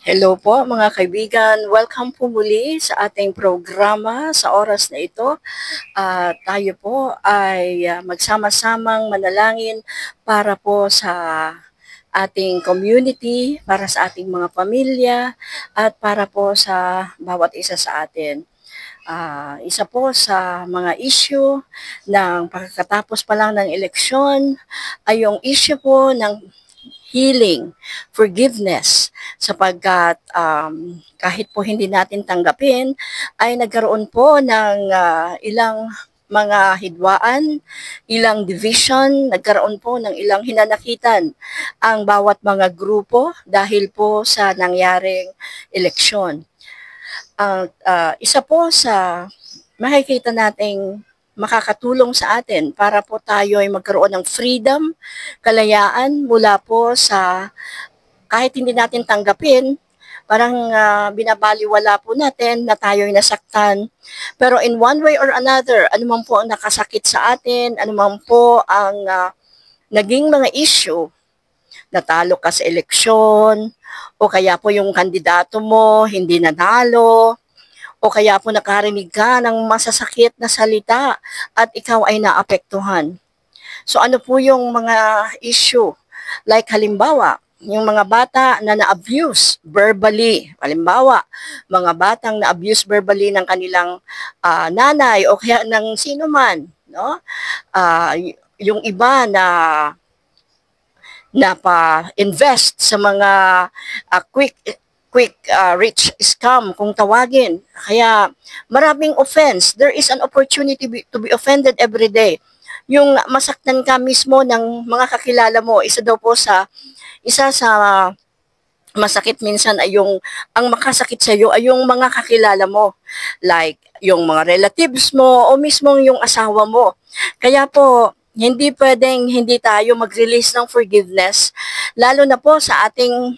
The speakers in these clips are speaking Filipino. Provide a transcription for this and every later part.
Hello po mga kaibigan, welcome po muli sa ating programa sa oras na ito. Tayo po ay magsama-samang manalangin para po sa ating community, para sa ating mga pamilya, at para po sa bawat isa sa atin. Isa po sa mga issue ng pagkatapos pa lang ng eleksyon ay yung issue po ng healing, forgiveness, sapagkat kahit po hindi natin tanggapin, ay nagkaroon po ng ilang mga hidwaan, ilang division, nagkaroon po ng ilang hinanakitan ang bawat mga grupo dahil po sa nangyaring eleksyon. Isa po sa makikita nating makakatulong sa atin para po tayo ay magkaroon ng freedom, kalayaan mula po sa kahit hindi natin tanggapin, parang binabaliwala po natin na tayo ay nasaktan. Pero in one way or another, ano man po ang nakasakit sa atin, ano man po ang naging mga issue, natalo ka sa eleksyon, o kaya po yung kandidato mo hindi nanalo, o kaya po nakarinig ka ng masasakit na salita at ikaw ay naapektuhan. So ano po yung mga issue? Like halimbawa, yung mga bata na na-abuse verbally. Halimbawa, mga batang na-abuse verbally ng kanilang nanay o kaya ng sino man. No? Yung iba na pa-invest sa mga quick rich scam kung tawagin. Kaya maraming offense. There is an opportunity to be offended every day. Yung masaktan ka mismo ng mga kakilala mo, isa sa masakit minsan ay yung ang makasakit sa iyo ay yung mga kakilala mo, like yung mga relatives mo o mismo yung asawa mo. Kaya po hindi pwedeng hindi tayo mag-release ng forgiveness, lalo na po sa ating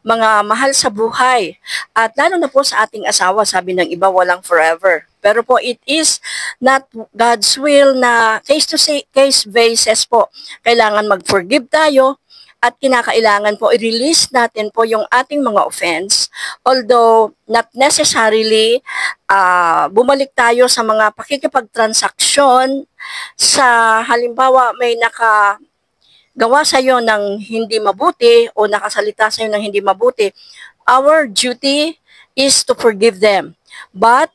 mga mahal sa buhay. At lalo na po sa ating asawa, sabi ng iba, walang forever. Pero po, it is not God's will na case basis po. Kailangan mag-forgive tayo at kinakailangan po i-release natin po yung ating mga offense. Although, not necessarily bumalik tayo sa mga pakikipagtransaksyon sa halimbawa may gawa sa iyo ng hindi mabuti o nakasalita sa iyo ng hindi mabuti, our duty is to forgive them. But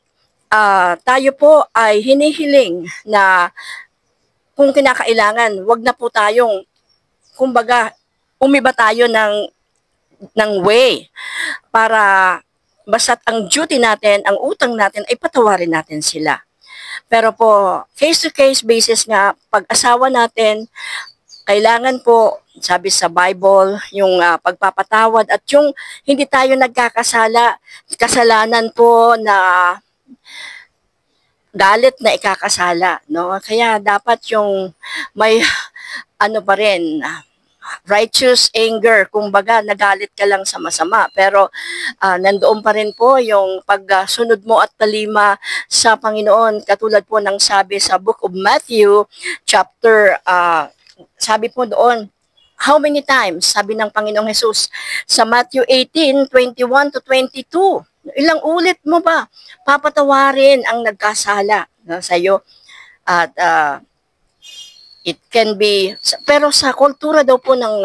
tayo po ay hinihiling na kung kinakailangan, wag na po tayong, kumbaga, umiba tayo ng way para basta't ang duty natin, ang utang natin ay patawarin natin sila. Pero po, case-to-case basis nga, pag-asawa natin, kailangan po, sabi sa Bible, yung pagpapatawad at yung hindi tayo nagkakasala, kasalanan po na galit na ikakasala, no? Kaya dapat yung may ano pa rin, righteous anger, kumbaga nagalit ka lang sa masama, pero nandoon pa rin po yung pagsunod mo at talima sa Panginoon, katulad po ng sabi sa Book of Matthew, chapter sabi po doon, how many times, sabi ng Panginoong Jesus, sa Matthew 18:21 to 22, ilang ulit mo ba papatawarin ang nagkasala sa iyo? At it can be, pero sa kultura daw po ng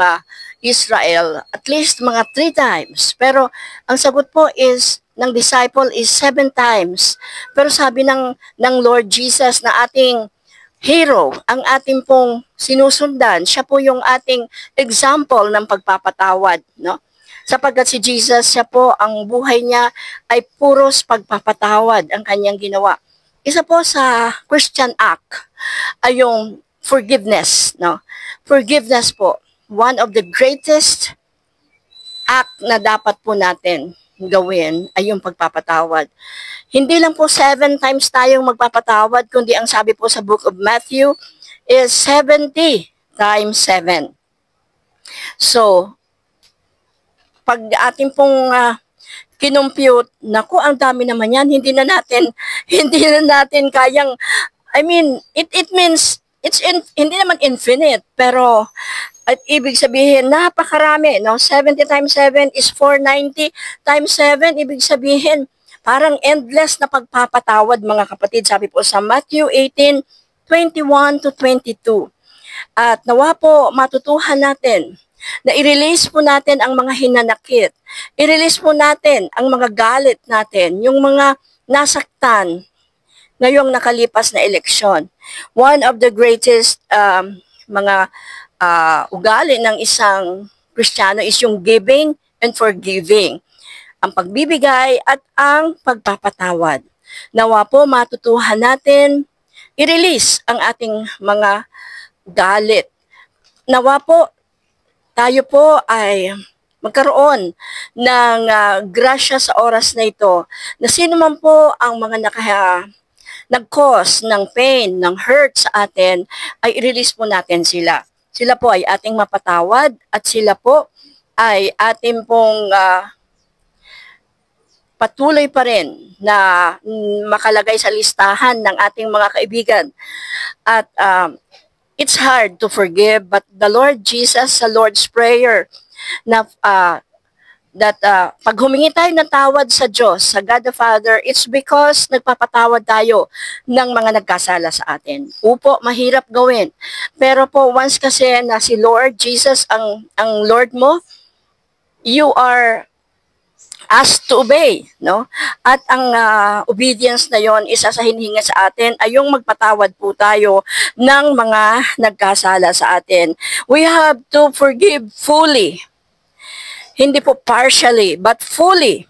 Israel, at least mga 3 times. Pero ang sagot po is, ng disciple is 7 times. Pero sabi ng Lord Jesus na ating hero, ang ating pong sinusundan, siya po yung ating example ng pagpapatawad, no? Sapagkat si Jesus, siya po, ang buhay niya ay puros pagpapatawad ang kanyang ginawa. Isa po sa Christian act ay yung forgiveness, no? Forgiveness po, one of the greatest act na dapat po natin gawin ay yung pagpapatawad. Hindi lang po 7 times tayong magpapatawad, kundi ang sabi po sa Book of Matthew is 70 times 7. So, pag ating pong kinompute, naku, ang dami naman yan, hindi na natin kayang, I mean, it hindi naman infinite, pero at ibig sabihin, napakarami, no? 70 times 7 is 490 times 7, ibig sabihin, parang endless na pagpapatawad, mga kapatid, sabi po sa Matthew 18:21 to 22. At nawa po matutuhan natin na i-release po natin ang mga hinanakit. I-release po natin ang mga galit natin, yung mga nasaktan ngayong nakalipas na eleksyon. One of the greatest mga ugali ng isang Kristiyano is yung giving and forgiving. Ang pagbibigay at ang pagpapatawad. Nawa po matutuhan natin i-release ang ating mga galit. Nawa po tayo po ay magkaroon ng grasya sa oras na ito na sino man po ang mga nag-cause ng pain, ng hurt sa atin, ay i-release po natin sila. Sila po ay ating mapatawad at sila po ay ating pong patuloy pa rin na makalagay sa listahan ng ating mga kaibigan. At it's hard to forgive, but the Lord Jesus, sa Lord's Prayer, na pag humingi tayo ng tawad sa Diyos, sa God the Father, it's because nagpapatawad tayo ng mga nagkasala sa atin. Upo, mahirap gawin. Pero po, once kasi na si Lord Jesus ang Lord mo, you are asked to obey, no? At ang obedience na yon, isa sa hinihinga sa atin ay yung magpatawad po tayo ng mga nagkasala sa atin. We have to forgive fully. Hindi po partially, but fully.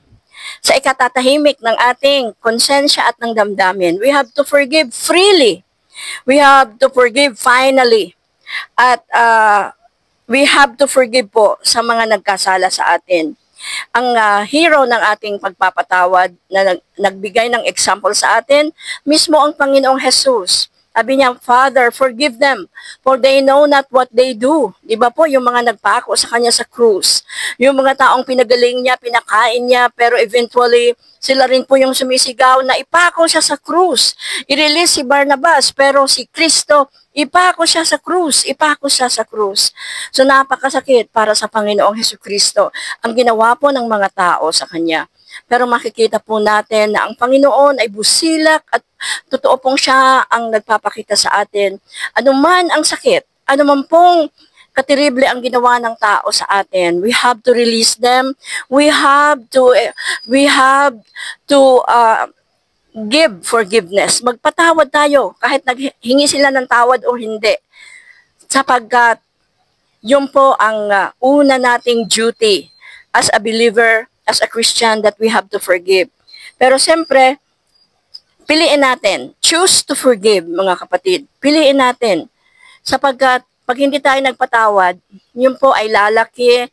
Sa ikatatahimik ng ating konsensya at ng damdamin, we have to forgive freely. We have to forgive finally. At we have to forgive po sa mga nagkasala sa atin. Ang hero ng ating pagpapatawad na nagbigay ng example sa atin, mismo ang Panginoong Jesus. Sabi niya, Father, forgive them, for they know not what they do. Diba po, yung mga nagpako sa kanya sa krus, yung mga taong pinagaling niya, pinakain niya, pero eventually, sila rin po yung sumisigaw na ipako siya sa krus. I-release si Barnabas, pero si Kristo, ipako siya sa krus, ipako siya sa krus. So napakasakit para sa Panginoong Hesukristo ang ginawa po ng mga tao sa kanya. Pero makikita po natin na ang Panginoon ay busilak at totoo pong siya ang nagpapakita sa atin. Anuman ang sakit, anuman pong katirible ang ginawa ng tao sa atin, we have to release them. We have to give forgiveness. Magpatawad tayo kahit naghingi sila ng tawad o hindi. Sapagkat yun po ang una nating duty as a believer, as a Christian, that we have to forgive. Pero siyempre, piliin natin. Choose to forgive, mga kapatid. Piliin natin. Sapagkat pag hindi tayo nagpatawad, yun po ay lalaki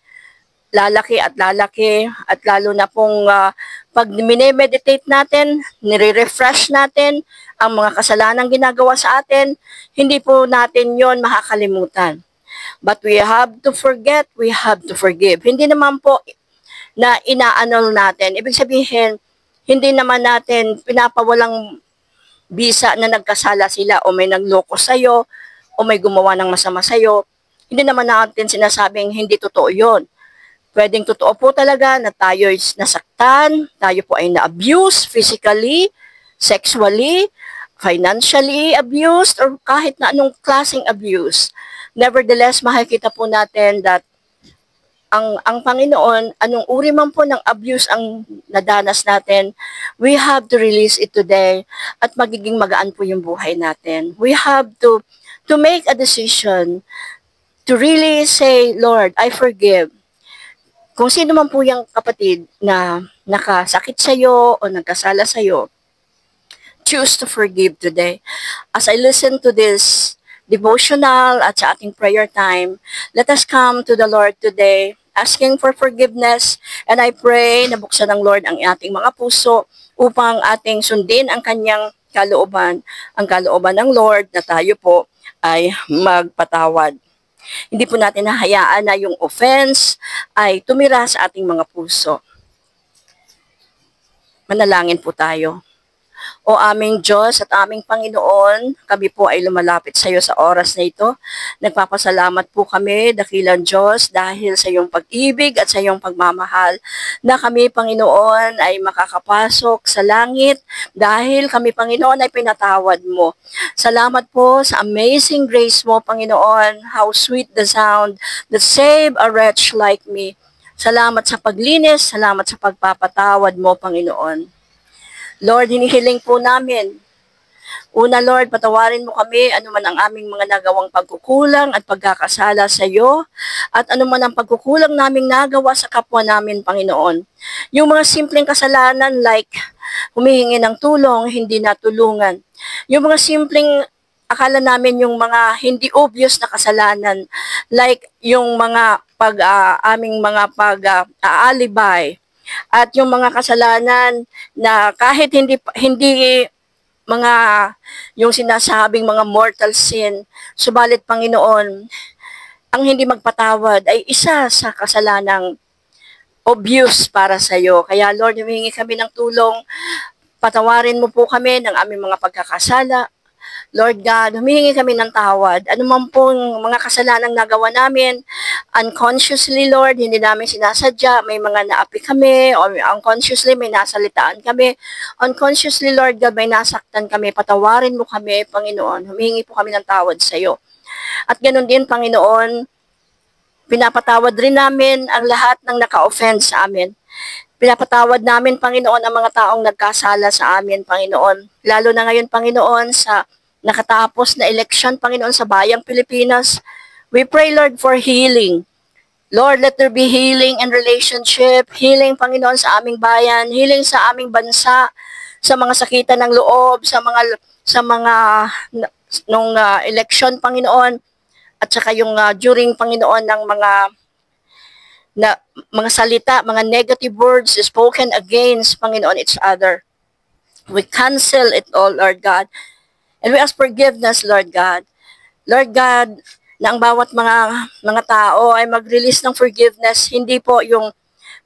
at lalo na pong pag minimeditate natin, nire-refresh natin ang mga kasalanang ginagawa sa atin, hindi po natin yon makakalimutan. But we have to forget, we have to forgive. Hindi naman po na inaanol natin. Ibig sabihin, hindi naman natin pinapawalang bisa na nagkasala sila o may nagloko sa'yo o may gumawa ng masama sa'yo. Hindi naman natin sinasabing hindi totoo yon. Pwedeng totoo po talaga na tayo ay nasaktan, tayo po ay na-abuse physically, sexually, financially abused, or kahit na anong klaseng abuse. Nevertheless, makikita po natin that ang Panginoon, anong uri man po ng abuse ang nadanas natin, we have to release it today at magiging magaan po yung buhay natin. We have to make a decision to really say, Lord, I forgive. Kung sino man po yung kapatid na nakasakit sa'yo o nagkasala sa'yo, choose to forgive today. As I listen to this devotional at sa ating prayer time, let us come to the Lord today, asking for forgiveness, and I pray na buksan ng Lord ang ating mga puso upang ating sundin ang kanyang kalooban, ang kalooban ng Lord na tayo po ay magpatawad. Hindi po natin hahayaan na yung offense ay tumira sa ating mga puso. Manalangin po tayo. O aming Diyos at aming Panginoon, kami po ay lumalapit sa iyo sa oras na ito. Nagpapasalamat po kami, dakilang Diyos, dahil sa iyong pag-ibig at sa iyong pagmamahal na kami, Panginoon, ay makakapasok sa langit dahil kami, Panginoon, ay pinatawad mo. Salamat po sa amazing grace mo, Panginoon. How sweet the sound that saved a wretch like me. Salamat sa paglinis, salamat sa pagpapatawad mo, Panginoon. Lord, hinihiling po namin. Una, Lord, patawarin mo kami anuman ang aming mga nagawang pagkukulang at pagkakasala sa iyo at anuman ang pagkukulang naming nagawa sa kapwa namin, Panginoon. Yung mga simpleng kasalanan like humihingi ng tulong, hindi natulungan. Yung mga simpleng akala namin yung mga hindi obvious na kasalanan like yung mga aming mga pag-aalibay. At yung mga kasalanan na kahit hindi mga yung sinasabing mga mortal sin, subalit Panginoon, ang hindi magpatawad ay isa sa kasalanang obvious para sa iyo. Kaya Lord, humingi kami ng tulong, patawarin mo po kami ng aming mga pagkakasala. Lord God, humihingi kami ng tawad. Ano man pong mga kasalanang nagawa namin, unconsciously, Lord, hindi namin sinasadya, may mga naapi kami, o unconsciously, may nasalitaan kami. Unconsciously, Lord God, may nasaktan kami. Patawarin mo kami, Panginoon. Humihingi po kami ng tawad sa iyo. At ganoon din, Panginoon, pinapatawad rin namin ang lahat ng naka-offend sa amin. Pinapatawad namin, Panginoon, ang mga taong nagkasala sa amin, Panginoon. Lalo na ngayon, Panginoon, sa nakatapos na eleksyon, Panginoon, sa bayang Pilipinas. We pray, Lord, for healing. Lord, let there be healing in relationship, healing, Panginoon, sa aming bayan, healing sa aming bansa, sa mga sakitan ng loob, sa mga nung eleksyon, Panginoon, at saka yung during, Panginoon, ng mga salita, mga negative words spoken against, Panginoon, each other. We cancel it all, Lord God. And we ask forgiveness, Lord God. Lord God, na ang bawat mga tao ay mag-release ng forgiveness, hindi po yung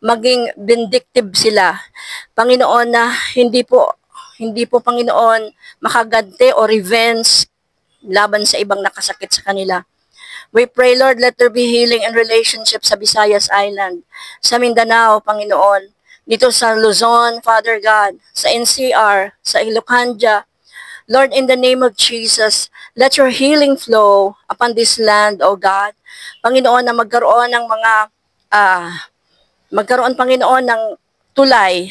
maging vindictive sila. Panginoon, na hindi po Panginoon makaganti o revenge laban sa ibang nakasakit sa kanila. We pray, Lord, let there be healing and relationship sa Visayas Island, sa Mindanao, Panginoon, dito sa Luzon, Father God, sa NCR, sa Ilocanja. Lord, in the name of Jesus, let your healing flow upon this land, O God. Panginoon, na magkaroon, Panginoon, ng tulay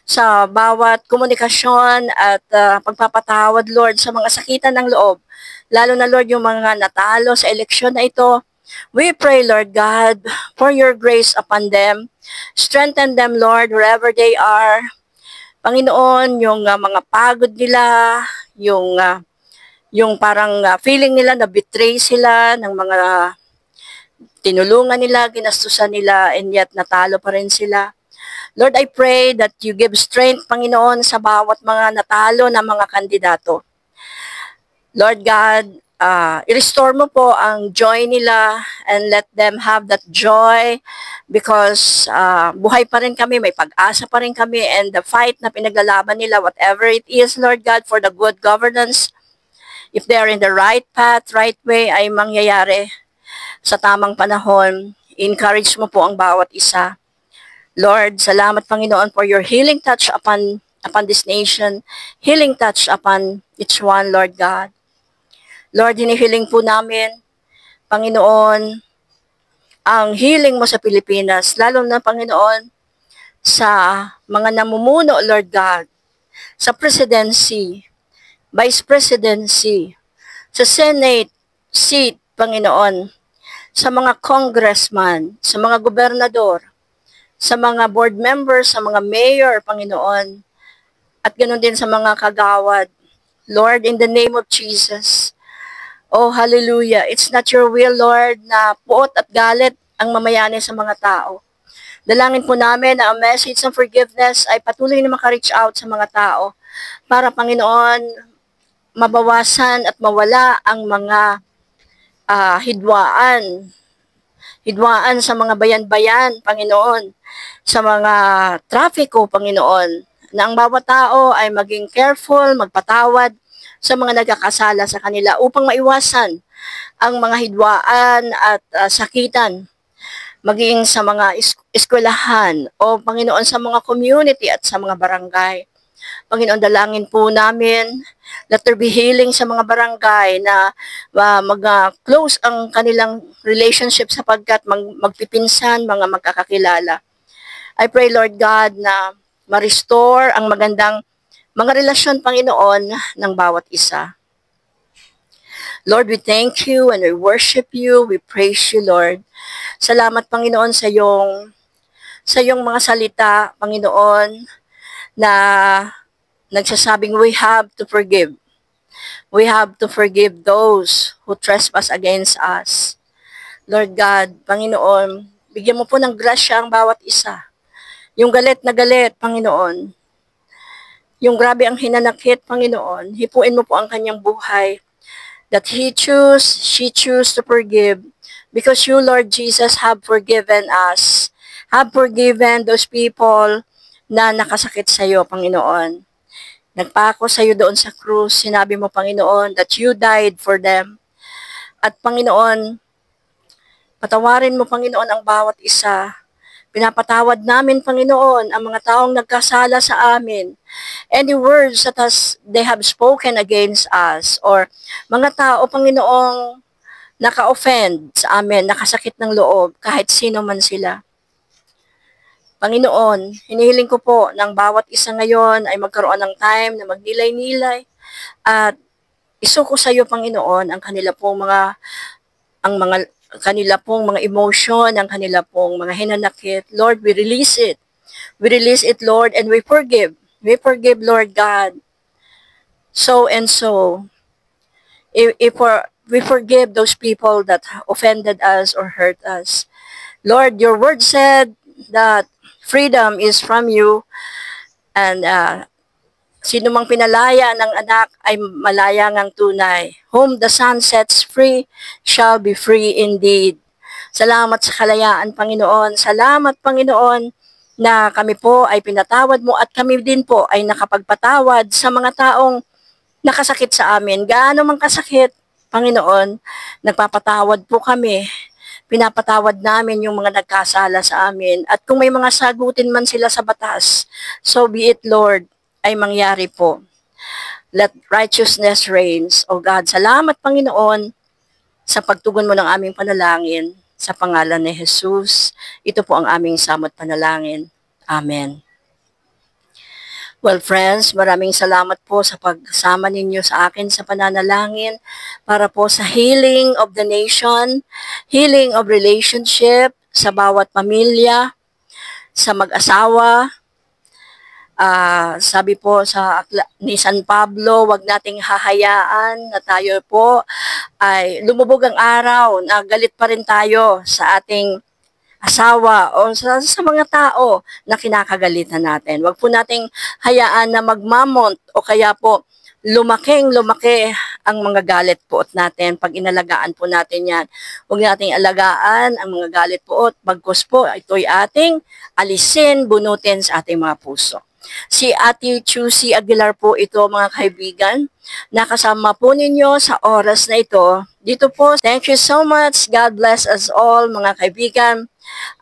sa bawat komunikasyon at pagpapatawad, Lord, sa mga sakitan ng loob. Lalo na, Lord, yung mga natalo sa eleksyon na ito. We pray, Lord God, for your grace upon them. Strengthen them, Lord, wherever they are. Panginoon, yung mga pagod nila, yung parang feeling nila na betray sila ng mga tinulungan nila, ginastusan nila, and yet natalo pa rin sila. Lord, I pray that you give strength, Panginoon, sa bawat mga natalo na mga kandidato. Lord God, i-restore mo po ang joy nila and let them have that joy because buhay pa rin kami, may pag-asa pa rin kami, and the fight na pinaglalaban nila, whatever it is, Lord God, for the good governance, if they are in the right path, right way, ay mangyayari sa tamang panahon. Encourage mo po ang bawat isa. Lord, salamat, Panginoon, for your healing touch upon this nation, healing touch upon each one, Lord God. Lord, hinihiling po namin, Panginoon, ang healing mo sa Pilipinas, lalo na, Panginoon, sa mga namumuno, Lord God, sa presidency, vice presidency, sa Senate seat, Panginoon, sa mga congressman, sa mga gobernador, sa mga board members, sa mga mayor, Panginoon, at ganoon din sa mga kagawad. Lord, in the name of Jesus, oh, hallelujah. It's not your will, Lord, na puot at galit ang mamayani sa mga tao. Dalangin po namin na ang message ng forgiveness ay patuloy na maka-reach out sa mga tao para, Panginoon, mabawasan at mawala ang mga hidwaan sa mga bayan-bayan, Panginoon, sa mga trafiko, Panginoon, na ang bawat tao ay maging careful, magpatawad sa mga nagkakasala sa kanila upang maiwasan ang mga hidwaan at sakitan maging sa mga eskwelahan o Panginoon sa mga community at sa mga barangay. Panginoon, dalangin po namin, let there be healing sa mga barangay na mag-close ang kanilang relationship sapagkat magpipinsan, mga magkakakilala. I pray, Lord God, na ma-restore ang magandang mga relasyon, Panginoon, ng bawat isa. Lord, we thank you and we worship you. We praise you, Lord. Salamat, Panginoon, sa iyong mga salita, Panginoon, na nagsasabing we have to forgive. We have to forgive those who trespass against us. Lord God, Panginoon, bigyan mo po ng grasya ang bawat isa. Yung galit na galit, Panginoon. Yung grabe ang hinanakit, Panginoon. Hipuin mo po ang kanyang buhay. That she choose to forgive. Because you, Lord Jesus, have forgiven us. Have forgiven those people na nakasakit sa iyo, Panginoon. Nagpako sa iyo doon sa krus. Sinabi mo, Panginoon, that you died for them. At Panginoon, patawarin mo, Panginoon, ang bawat isa. Pinapatawad namin, Panginoon, ang mga taong nagkasala sa amin. Any words that they have spoken against us or mga tao, Panginoong, naka-offend sa amin, nakasakit ng loob, kahit sino man sila. Panginoon, hinihiling ko po ng bawat isa ngayon ay magkaroon ng time na magnilay-nilay at isuko sa iyo, Panginoon, ang kanila pong mga emotion, ang kanila pong mga hinanakit. Lord, we release it. We release it, Lord, and we forgive. We forgive, Lord God. So and so. We forgive those people that offended us or hurt us. Lord, your word said that freedom is from you, and sino mang pinalaya ng anak ay malaya ngang tunay. Whom the Son sets free shall be free indeed. Salamat sa kalayaan, Panginoon. Salamat, Panginoon, na kami po ay pinatawad mo at kami din po ay nakapagpatawad sa mga taong nakasakit sa amin. Gaano mang kasakit, Panginoon, nagpapatawad po kami. Pinapatawad namin yung mga nagkasala sa amin. At kung may mga sagutin man sila sa batas, so be it, Lord, ay mangyari po. Let righteousness reigns. O God, salamat, Panginoon, sa pagtugon mo ng aming panalangin. Sa pangalan ni Jesus, ito po ang aming samot panalangin. Amen. Well, friends, maraming salamat po sa pagsama ninyo sa akin sa pananalangin para po sa healing of the nation, healing of relationship sa bawat pamilya, sa mag-asawa. Sabi po ni San Pablo, wag nating hahayaan na tayo po ay lumubog ang araw na galit pa rin tayo sa ating asawa o sa mga tao na kinakagalitan natin. Wag po nating hayaan na magmamont o kaya po lumaki ang mga galit poot natin pag inalagaan po natin yan. Huwag nating alagaan ang mga galit poot. Bagkus po, ito'y ating alisin, bunutin sa ating mga puso. Si Ate Chucy Aguilar po ito, mga kaibigan. Nakasama po ninyo sa oras na ito. Dito po, thank you so much. God bless us all, mga kaibigan.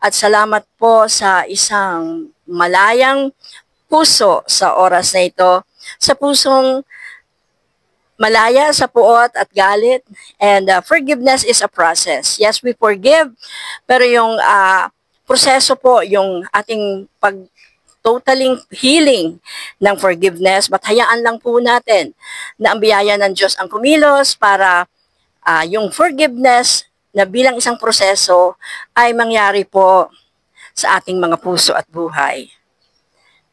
At salamat po sa isang malayang puso sa oras na ito. Sa pusong malaya sa puot at galit. And forgiveness is a process. Yes, we forgive. Pero yung proseso po, yung ating totaling healing ng forgiveness, but hayaan lang po natin na ang biyaya ng Diyos ang kumilos para yung forgiveness na bilang isang proseso ay mangyari po sa ating mga puso at buhay.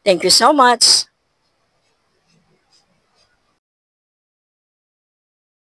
Thank you so much.